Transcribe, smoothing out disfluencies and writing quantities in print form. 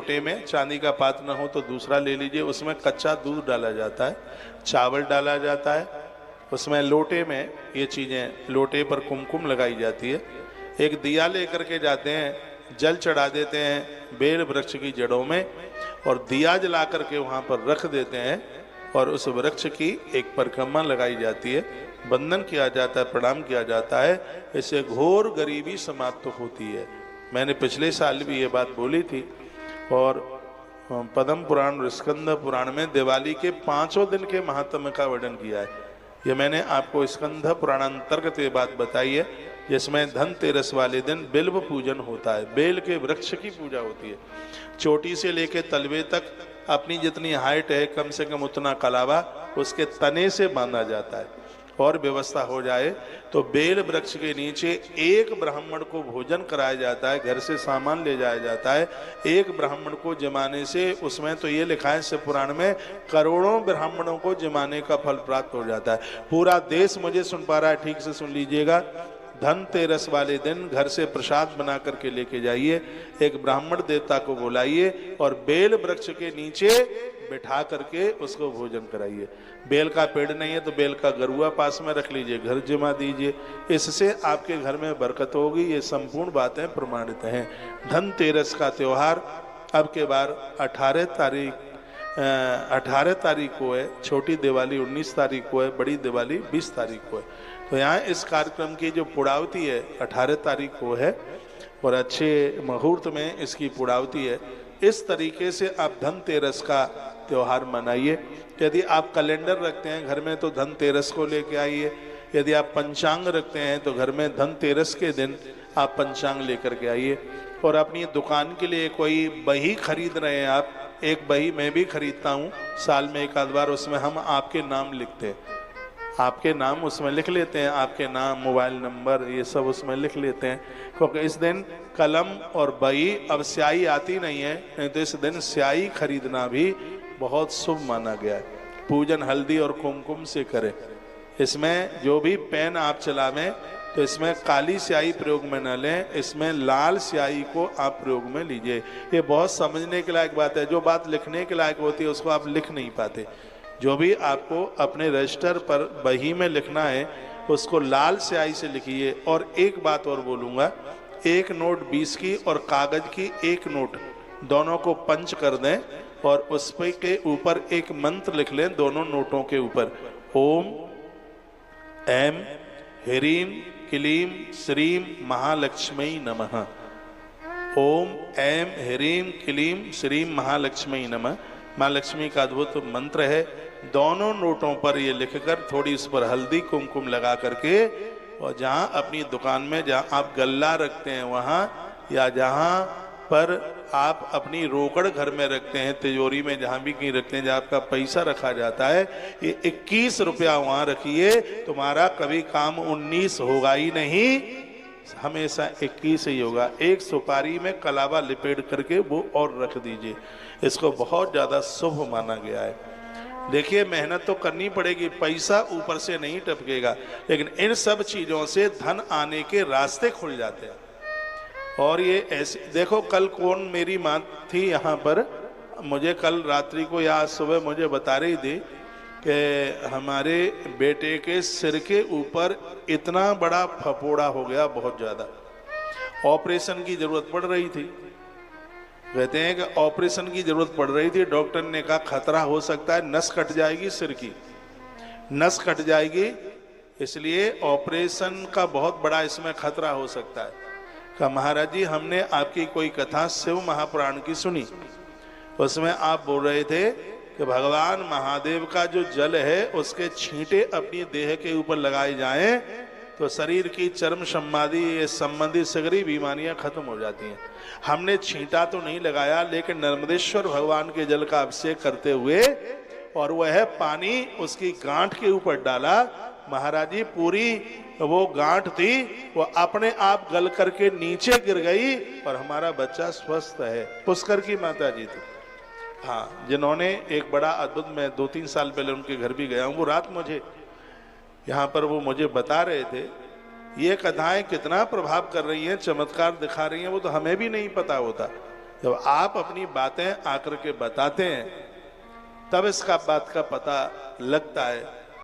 लोटे में, चांदी का पात्र ना हो तो दूसरा ले लीजिए, उसमें कच्चा दूध डाला जाता है, चावल डाला जाता है, उसमें लोटे में ये चीज़ें, लोटे पर कुमकुम लगाई जाती है। एक दिया लेकर के जाते हैं, जल चढ़ा देते हैं बेल वृक्ष की जड़ों में और दिया जला करके वहाँ पर रख देते हैं और उस वृक्ष की एक परिक्रमा लगाई जाती है, वंदन किया जाता है, प्रणाम किया जाता है। इससे घोर गरीबी समाप्त होती है। मैंने पिछले साल भी ये बात बोली थी और पद्म पुराण और स्कंद पुराण में दिवाली के 5 दिन के महात्म्य का वर्णन किया है। ये मैंने आपको स्कंद पुराण अंतर्गत ये बात बताई है, जिसमें धनतेरस वाले दिन बिल्व पूजन होता है, बेल के वृक्ष की पूजा होती है। चोटी से लेके तलवे तक अपनी जितनी हाइट है कम से कम उतना कलावा उसके तने से बांधा जाता है। और व्यवस्था हो जाए तो बेल वृक्ष के नीचे एक ब्राह्मण को भोजन कराया जाता है, घर से सामान ले जाया जाता है। एक ब्राह्मण को जमाने से, उसमें तो ये लिखा है शिव पुराण में, करोड़ों ब्राह्मणों को जमाने का फल प्राप्त हो जाता है। पूरा देश मुझे सुन पा रहा है, ठीक से सुन लीजिएगा। धनतेरस वाले दिन घर से प्रसाद बना करके लेके जाइए, एक ब्राह्मण देवता को बुलाइए और बेल वृक्ष के नीचे बिठा करके उसको भोजन कराइए। बेल का पेड़ नहीं है तो बेल का गरुआ पास में रख लीजिए, घर जमा दीजिए, इससे आपके घर में बरकत होगी। ये संपूर्ण बातें प्रमाणित हैं। धनतेरस का त्यौहार अब के बार 18 तारीख को है, छोटी दिवाली 19 तारीख को है, बड़ी दिवाली 20 तारीख को है। तो यहाँ इस कार्यक्रम की जो पुड़ावती है 18 तारीख को है और अच्छे मुहूर्त में इसकी पुड़ावती है। इस तरीके से आप धनतेरस का त्यौहार मनाइए। यदि आप कैलेंडर रखते हैं घर में तो धनतेरस को लेके आइए, यदि आप पंचांग रखते हैं तो घर में धनतेरस के दिन आप पंचांग लेकर के आइए। और अपनी दुकान के लिए कोई बही खरीद रहे हैं आप, एक बही मैं भी खरीदता हूँ साल में एक आध बार, उसमें हम आपके नाम लिखते हैं, आपके नाम उसमें लिख लेते हैं, आपके नाम, मोबाइल नंबर, ये सब उसमें लिख लेते हैं, क्योंकि इस दिन कलम और बही, अब स्याही आती नहीं है, नहीं तो इस दिन स्याही खरीदना भी बहुत शुभ माना गया है। पूजन हल्दी और कुमकुम से करें। इसमें जो भी पेन आप चलावें तो इसमें काली स्याही प्रयोग में न लें, इसमें लाल स्याही को आप प्रयोग में लीजिए। ये बहुत समझने के लायक बात है। जो बात लिखने के लायक होती है उसको आप लिख नहीं पाते। जो भी आपको अपने रजिस्टर पर बही में लिखना है उसको लाल स्याही से लिखिए। और एक बात और बोलूँगा, एक नोट 20 की और कागज की एक नोट दोनों को पंच कर दें और उस पे के ऊपर एक मंत्र लिख लें दोनों नोटों के ऊपर, ओम ऐम ह्रीम क्लीम श्रीम महालक्ष्मी नमः। ओम ऐम ह्रीम क्लीम श्रीम महालक्ष्मी नमः। माँ लक्ष्मी का अद्भुत मंत्र है। दोनों नोटों पर ये लिखकर थोड़ी उस पर हल्दी कुमकुम लगा करके, और जहाँ अपनी दुकान में जहाँ आप गल्ला रखते हैं वहाँ, या जहाँ पर आप अपनी रोकड़ घर में रखते हैं, तिजोरी में जहाँ भी कहीं रखते हैं जहाँ आपका पैसा रखा जाता है, ये 21 रुपया वहाँ रखिए। तुम्हारा कभी काम 19 होगा ही नहीं, हमेशा 21 ही होगा। एक सुपारी में कलावा लिपेट करके वो और रख दीजिए। इसको बहुत ज़्यादा शुभ माना गया है। देखिए, मेहनत तो करनी पड़ेगी, पैसा ऊपर से नहीं टपकेगा, लेकिन इन सब चीज़ों से धन आने के रास्ते खुल जाते हैं। और ये ऐसे देखो, कल कौन मेरी माँ थी यहाँ पर, मुझे कल रात्रि को या आज सुबह मुझे बता रही थी कि हमारे बेटे के सिर के ऊपर इतना बड़ा फपोड़ा हो गया, बहुत ज़्यादा, ऑपरेशन की ज़रूरत पड़ रही थी। कहते हैं कि ऑपरेशन की ज़रूरत पड़ रही थी। डॉक्टर ने कहा खतरा हो सकता है, नस कट जाएगी, सिर की नस कट जाएगी, इसलिए ऑपरेशन का बहुत बड़ा इसमें खतरा हो सकता है। कहा महाराज जी, हमने आपकी कोई कथा शिव महापुराण की सुनी, उसमें आप बोल रहे थे कि भगवान महादेव का जो जल है उसके छींटे अपनी देह के ऊपर लगाए जाएं तो शरीर की चर्म संबंधी सगरी बीमारियां खत्म हो जाती हैं। हमने छींटा तो नहीं लगाया, लेकिन नर्मदेश्वर भगवान के जल का अभिषेक करते हुए और वह पानी उसकी गांठ के ऊपर डाला। महाराज जी, पूरी वो गांठ थी वो अपने आप गल करके नीचे गिर गई और हमारा बच्चा स्वस्थ है। पुष्कर की माता जी थी, हाँ, जिन्होंने एक बड़ा अद्भुत, मैं 2-3 साल पहले उनके घर भी गया हूँ। वो रात मुझे यहाँ पर वो मुझे बता रहे थे, ये कथाएं कितना प्रभाव कर रही हैं, चमत्कार दिखा रही हैं, वो तो हमें भी नहीं पता होता। जब आप अपनी बातें आकर के बताते हैं तब इसका बात का पता लगता है